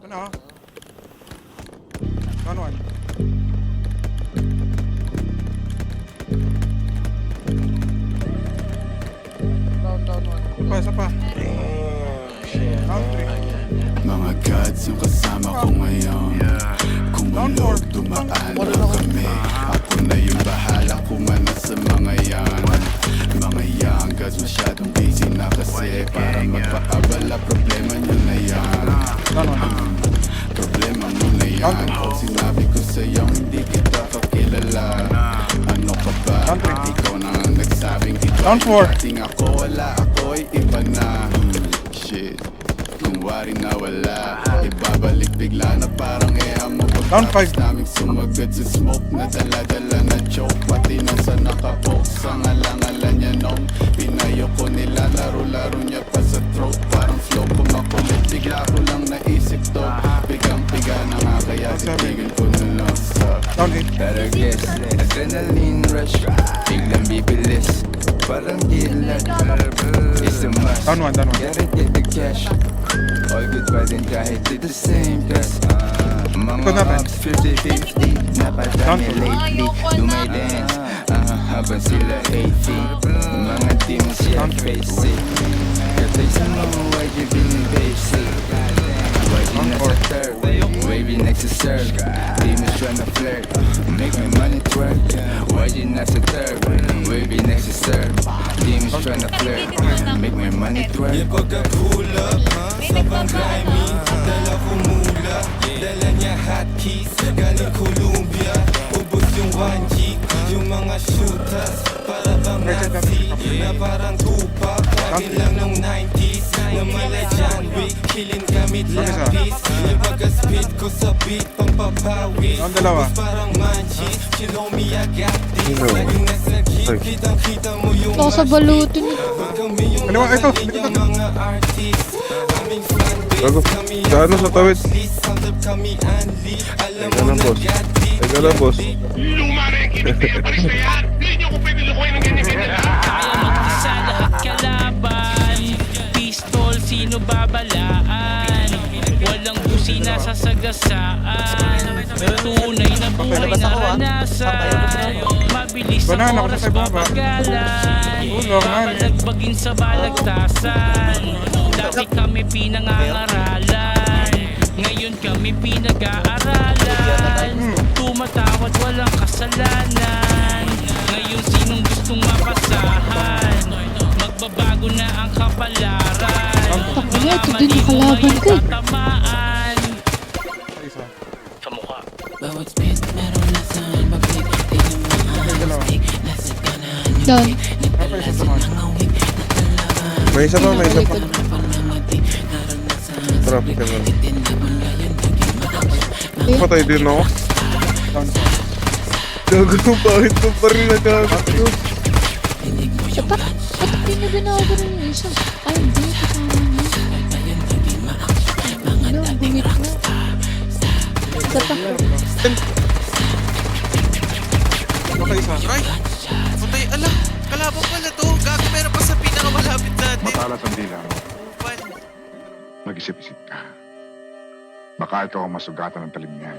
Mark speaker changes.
Speaker 1: Ano? Down one. Down one. Isa pa. Down three.
Speaker 2: Mga gods yung kasama ko ngayon. Kumulog, dumaan lang kami. Ako na yung bahala kumana sa mga yan. Mga young gods masyadong busy na kasi. Para magpaabala, problema nyo na yan. Problema mo na yan. Pag sinabi ko sa'yo hindi kita kakilala. Ano ka ba? Ikaw na ang nagsabing iba. Dating ako, wala ako ay iba na. Shit, kung wari na wala, ibabalik bigla na parang mo. Pagkatapos naming sumagad sa smoke na dala-dala na choke. Pati na sa nakapoke sa ngalangalan niya nung pinayo ko nila. Laro-laro niya pa sa throat. Parang flow ko makulit, bigla ko lang naisip to. Pigang-piga na nga kaya titigil ko na lang sa better guess, adrenaline rush, biglang bibilis. Parang dilat, it's a must.
Speaker 1: Down one.
Speaker 2: Gotta get the cash. All good pa din kahit di the same cause mga ups 50-50 napadami lately. Do my dance habang sila 8 feet. Mga demons yeah face it. Ka-face mo why you being basic. Why you nasa third wavy next to serve. Demons tryna flirt make my money twerk. Why you nasa third wavy next to serve. Demons tryna flirt make my money twerk. Yung pagka-pull up sabang grimy, dala ko mula. Dala niya hotkeys, galing Columbia. Ubus yung 1G, yung mga shooters. Para bang Nazi, na parang Tupac. Pagin lang nung 90s, na mala John Wick. Killing gamit lapis, yung pagka-speed ko sa beat. Pampapawis, ubus parang Manchi. You know me, I got this. Laging nasa kit, kitang-kita mo yung
Speaker 3: Sa balutin.
Speaker 1: Kaliwa, ito.
Speaker 2: mga artist.
Speaker 4: Bago, sa ano sa tawid? Ay ka lang boss. Ay ka lang boss.
Speaker 5: Isa lahat kalaban. Pistol, sino babalaan? Walang busina sa sagasaan. Tunay na buhay na ranasan. Mabilis ang oras papagalan. Palagbagin sa balagtasan. Dati kami pinangangaralan, ngayon kami pinag-aaralan. Tumatawad walang kasalanan, ngayon sinong gustong mapasahan? Magbabago na ang kapalaran.
Speaker 3: Takbo, ito din yung kalaban ko.
Speaker 5: Tatamaan sa mukha. Bawat spit meron na sa babalik. Di naman hastig, nasa kanan yung
Speaker 3: Down.
Speaker 4: May isa pa, may isa pa. Tara, pika na. Patay din ako. Gago, bakit ko pa rin nagkagat ko?
Speaker 3: Ba't pinabinago rin yung isa? Ay, hindi. Kasama niya. Ano, bumit na. Isa pa.
Speaker 1: Okay, isa.
Speaker 6: Ay! Patay, ala! Kalaban pala to! Gago, meron pa sa pinakamalapit natin!
Speaker 7: Matalas ang dila mo.
Speaker 6: Pan!
Speaker 7: Mag-isip-isip ka. Baka ikaw ang masugatan ng talim niya.